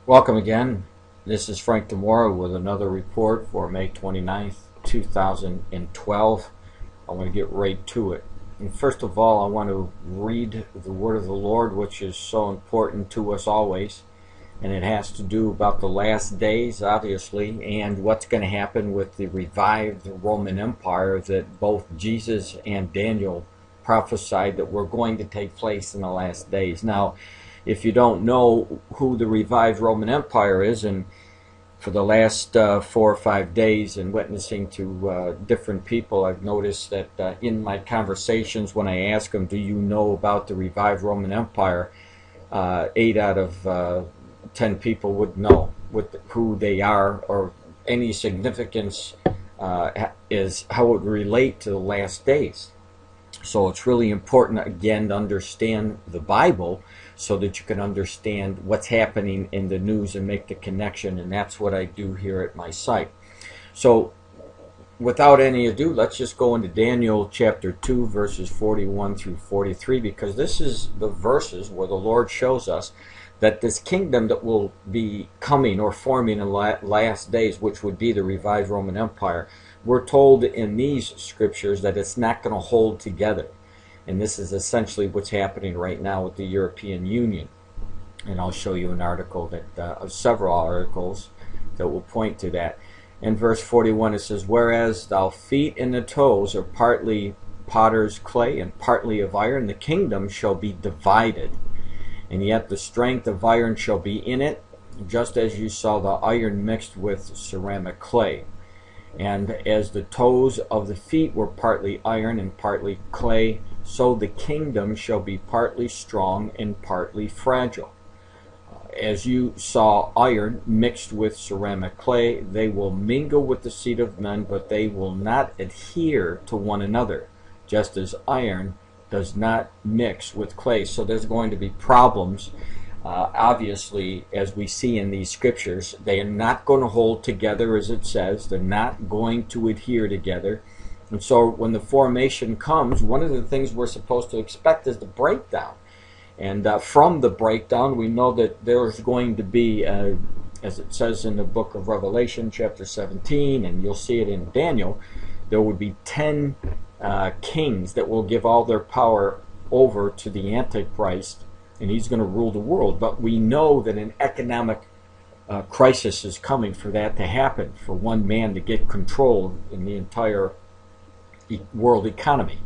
Welcome again. This is Frank Demora with another report for May 29th, 2012. I want to get right to it. And first of all, I want to read the word of the Lord, which is so important to us always. And it has to do about the last days, obviously, and what's going to happen with the revived Roman Empire that both Jesus and Daniel prophesied that were going to take place in the last days. Now, if you don't know who the revived Roman Empire is, and for the last 4 or 5 days and witnessing to different people, I've noticed that in my conversations when I ask them, do you know about the revived Roman Empire, 8 out of 10 people would know who they are, or any significance is how it would relate to the last days. So it's really important, again, to understand the Bible so that you can understand what's happening in the news and make the connection, and that's what I do here at my site. So without any ado, let's just go into Daniel chapter 2, verses 41 through 43, because this is the verses where the Lord shows us that this kingdom that will be coming or forming in last days, which would be the revived Roman Empire, we're told in these scriptures that it's not going to hold together. And this is essentially what's happening right now with the European Union. And I'll show you an article, several articles that will point to that. In verse 41 it says, "Whereas thy feet and the toes are partly potter's clay and partly of iron, the kingdom shall be divided. And yet the strength of iron shall be in it, just as you saw the iron mixed with ceramic clay. And as the toes of the feet were partly iron and partly clay, so the kingdom shall be partly strong and partly fragile. As you saw iron mixed with ceramic clay, they will mingle with the seed of men, but they will not adhere to one another, just as iron does not mix with clay." So there's going to be problems, obviously, as we see in these scriptures. They are not going to hold together, as it says. They're not going to adhere together. And so when the formation comes, one of the things we're supposed to expect is the breakdown. And from the breakdown, we know that there's going to be, as it says in the book of Revelation, chapter 17, and you'll see it in Daniel, there would be 10 kings that will give all their power over to the Antichrist, and he's going to rule the world. But we know that an economic crisis is coming for that to happen, for one man to get control in the entire world economy.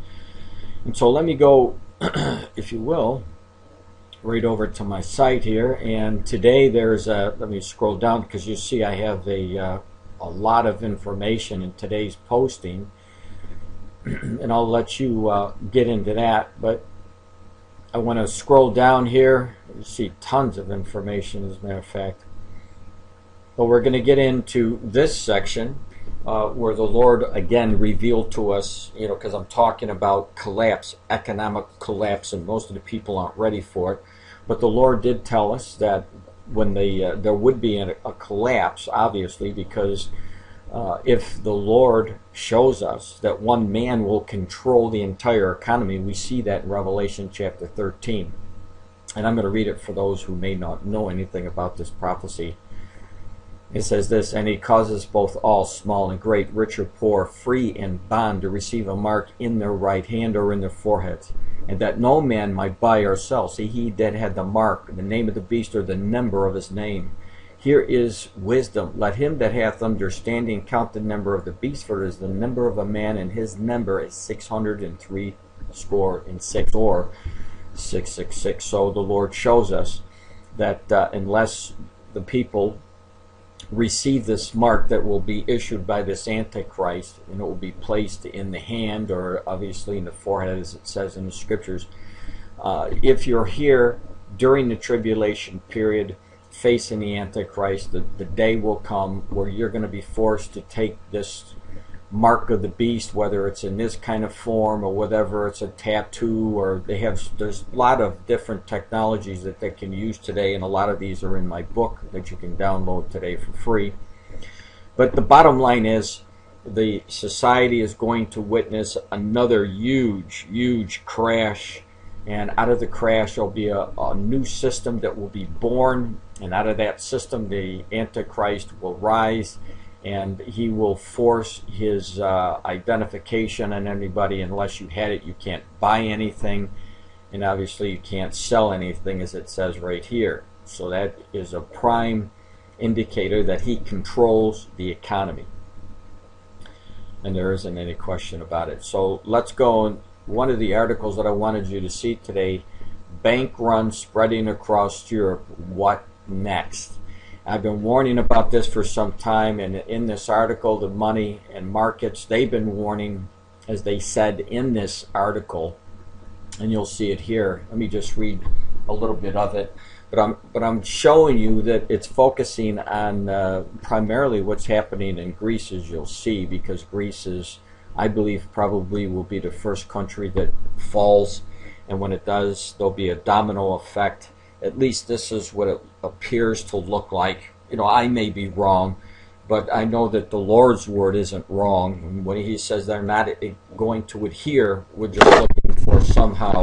And so let me go, if you will, right over to my site here. And today there's a, let me scroll down because you see I have a lot of information in today's posting. And I'll let you get into that, but I want to scroll down here. You see tons of information, as a matter of fact. But we're going to get into this section where the Lord again revealed to us, because I'm talking about collapse, economic collapse, and most of the people aren't ready for it. But the Lord did tell us that when there would be a collapse, obviously, because if the Lord shows us that one man will control the entire economy, we see that in Revelation chapter 13. And I'm going to read it for those who may not know anything about this prophecy. It says this, "And he causes both all, small and great, rich or poor, free and bond, to receive a mark in their right hand or in their foreheads, and that no man might buy or sell. See, he that had the mark, the name of the beast, or the number of his name. Here is wisdom. Let him that hath understanding count the number of the beast, for it is the number of a man, and his number is 666, or 666. So the Lord shows us that unless the people receive this mark that will be issued by this Antichrist, and it will be placed in the hand, or obviously in the forehead, as it says in the scriptures, if you're here during the tribulation period, facing the Antichrist, the day will come where you're going to be forced to take this mark of the beast, whether it's in this kind of form or whatever, it's a tattoo, or there's a lot of different technologies that they can use today, and a lot of these are in my book that you can download today for free. But the bottom line is, the society is going to witness another huge crash, and out of the crash there'll be a new system that will be born, And out of that system, the Antichrist will rise, and he will force his identification on anybody. Unless you had it, you can't buy anything, and obviously you can't sell anything, as it says right here. So that is a prime indicator that he controls the economy, and there isn't any question about it. So let's go on. One of the articles that I wanted you to see today: bank run spreading across Europe, what next? I've been warning about this for some time, and in this article, the money and markets, they've been warning, as they said in this article, and you'll see it here. Let me just read a little bit of it. But I'm showing you that it's focusing on primarily what's happening in Greece, as you'll see, because Greece is, I believe, probably will be the first country that falls, and when it does, there'll be a domino effect. At least this is what it appears to look like. You know, I may be wrong, but I know that the Lord's word isn't wrong. When he says they're not going to adhere, we're just looking for somehow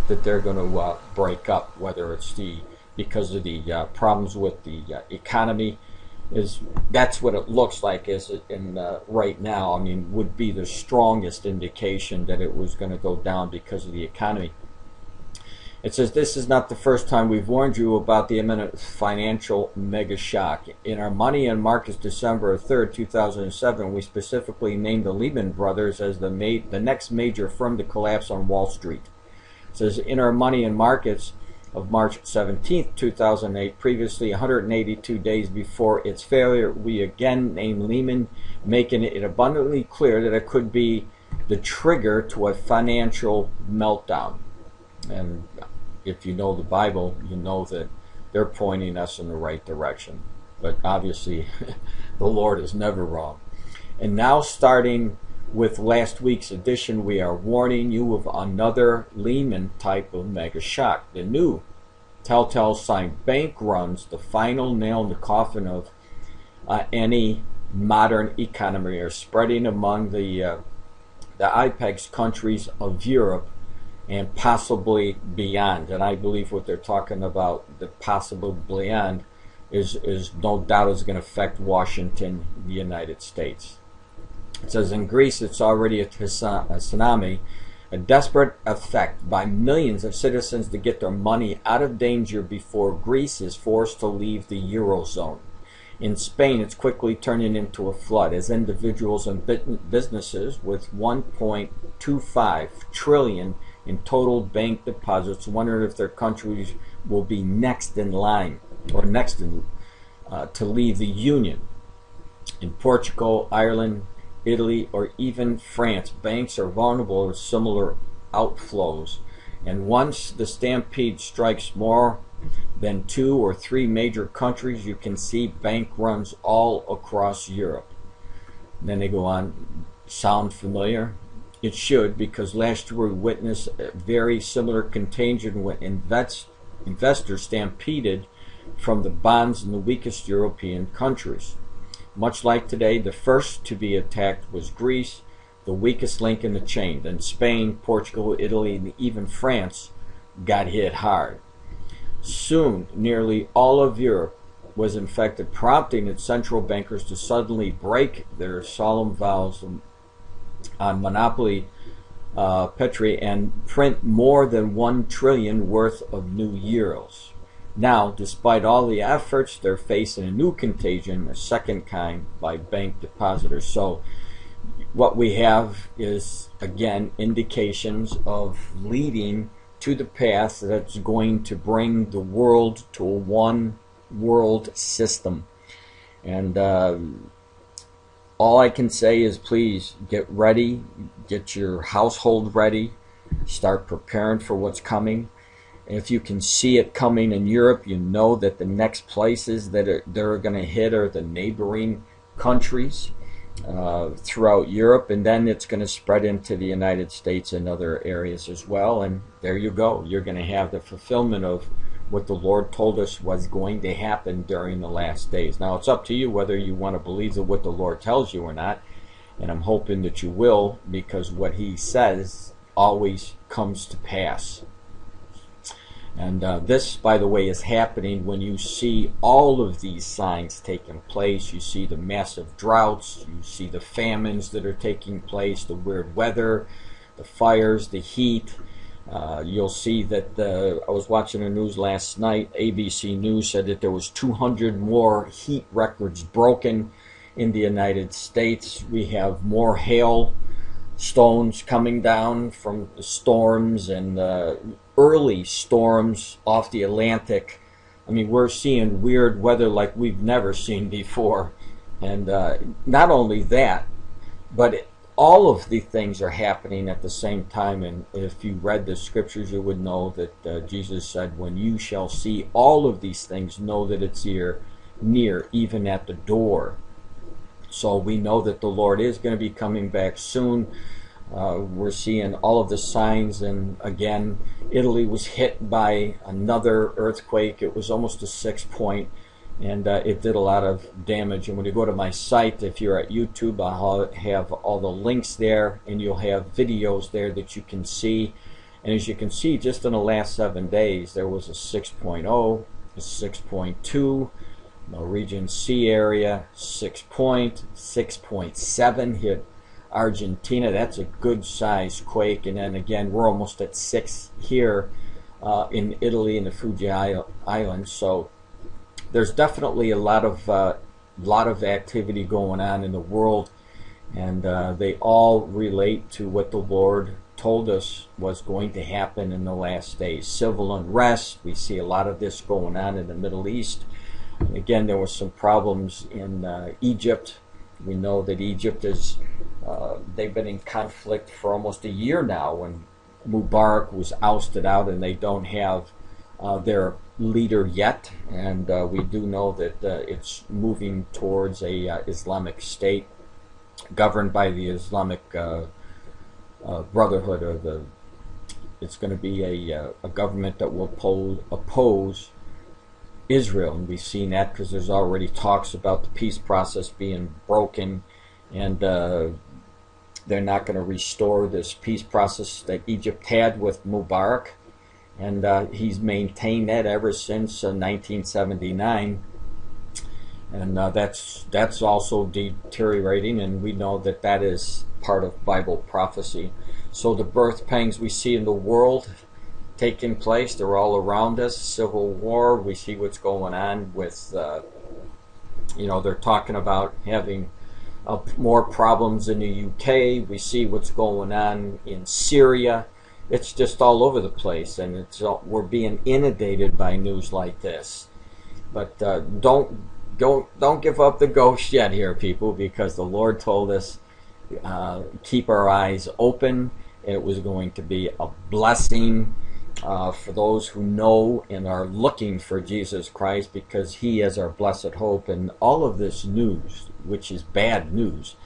that they're going to break up, whether it's because of the problems with the economy. That's what it looks like right now. I mean, would be the strongest indication that it was going to go down because of the economy. It says, this is not the first time we've warned you about the imminent financial mega shock. In our Money and Markets December 3rd, 2007, we specifically named the Lehman Brothers as the next major firm to collapse on Wall Street. It says, in our Money and Markets of March 17th, 2008, previously 182 days before its failure, we again named Lehman, making it abundantly clear that it could be the trigger to a financial meltdown. And if you know the Bible, you know that they're pointing us in the right direction. But obviously, the Lord is never wrong. And now, starting with last week's edition, we are warning you of another Lehman type of mega shock. The new telltale sign: bank runs, the final nail in the coffin of any modern economy, are spreading among the IPEX countries of Europe and possibly beyond. And I believe what they're talking about, the possible beyond, is no doubt is going to affect Washington, the United States. It says in Greece it's already a tsunami, a desperate effect by millions of citizens to get their money out of danger before Greece is forced to leave the Eurozone. In Spain, it's quickly turning into a flood as individuals and businesses with 1.25 trillion in total bank deposits wonder if their countries will be next in line or next in, to leave the Union. In Portugal, Ireland, Italy, or even France, banks are vulnerable to similar outflows. And once the stampede strikes more than 2 or 3 major countries, you can see bank runs all across Europe. And then they go on. Sound familiar? It should, because last year we witnessed a very similar contagion when investors stampeded from the bonds in the weakest European countries. Much like today, the first to be attacked was Greece, the weakest link in the chain. Then Spain, Portugal, Italy, and even France got hit hard. Soon, nearly all of Europe was infected, prompting its central bankers to suddenly break their solemn vows on monopoly petri and print more than 1 trillion worth of new euros. Now, despite all the efforts, they're facing a new contagion, a second kind, by bank depositors. So what we have is, again, indications of leading to the path that's going to bring the world to a one world system. And all I can say is, please get ready, get your household ready, start preparing for what's coming. If you can see it coming in Europe, you know that the next places that they're going to hit are the neighboring countries throughout Europe, and then it's going to spread into the United States and other areas as well. And there you go. You're going to have the fulfillment of what the Lord told us was going to happen during the last days. Now, it's up to you whether you want to believe what the Lord tells you or not, and I'm hoping that you will, because what He says always comes to pass. And this, by the way, is happening when you see all of these signs taking place. You see the massive droughts, you see the famines that are taking place, the weird weather, the fires, the heat. You'll see that I was watching the news last night. ABC News said that there was 200 more heat records broken in the United States. We have more hail stones coming down from the storms and early storms off the Atlantic. I mean, we're seeing weird weather like we've never seen before. And not only that, but all of the things are happening at the same time. And if you read the scriptures, you would know that Jesus said, when you shall see all of these things, know that it's here, near, even at the door. So we know that the Lord is going to be coming back soon. We're seeing all of the signs, and again, Italy was hit by another earthquake. It was almost a 6 point, and it did a lot of damage. And when you go to my site, if you're at YouTube, I'll have all the links there, and you'll have videos there that you can see. And as you can see, just in the last 7 days, there was a 6.0, a 6.2, Region C area, 6 point, 6.7 hit Argentina. That's a good size quake. And then again, we're almost at 6 here in Italy, in the Fuji Islands. So there's definitely a lot of activity going on in the world, and they all relate to what the Lord told us was going to happen in the last days. Civil unrest. We see a lot of this going on in the Middle East. Again, there were some problems in Egypt. We know that Egypt is, they've been in conflict for almost a year now, when Mubarak was ousted out, and they don't have their leader yet. And we do know that it's moving towards a Islamic state governed by the Islamic Brotherhood, or it's going to be a government that will oppose Israel. And we've seen that because there's already talks about the peace process being broken, and they're not going to restore this peace process that Egypt had with Mubarak, and he's maintained that ever since 1979, and that's also deteriorating, and we know that that is part of Bible prophecy. So the birth pangs we see in the world taking place, they're all around us. Civil war, we see what's going on with, they're talking about having more problems in the UK. We see what's going on in Syria. It's just all over the place, and we're being inundated by news like this. But don't give up the ghost yet here, people, because the Lord told us keep our eyes open. It was going to be a blessing for those who know and are looking for Jesus Christ, because He is our blessed hope. And all of this news, which is bad news,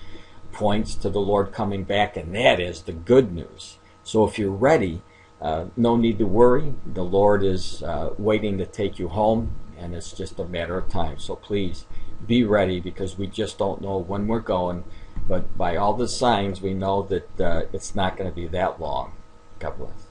points to the Lord coming back, and that is the good news. So if you're ready, no need to worry. The Lord is waiting to take you home, and it's just a matter of time. So please be ready, because we just don't know when we're going. But by all the signs, we know that it's not going to be that long. God bless.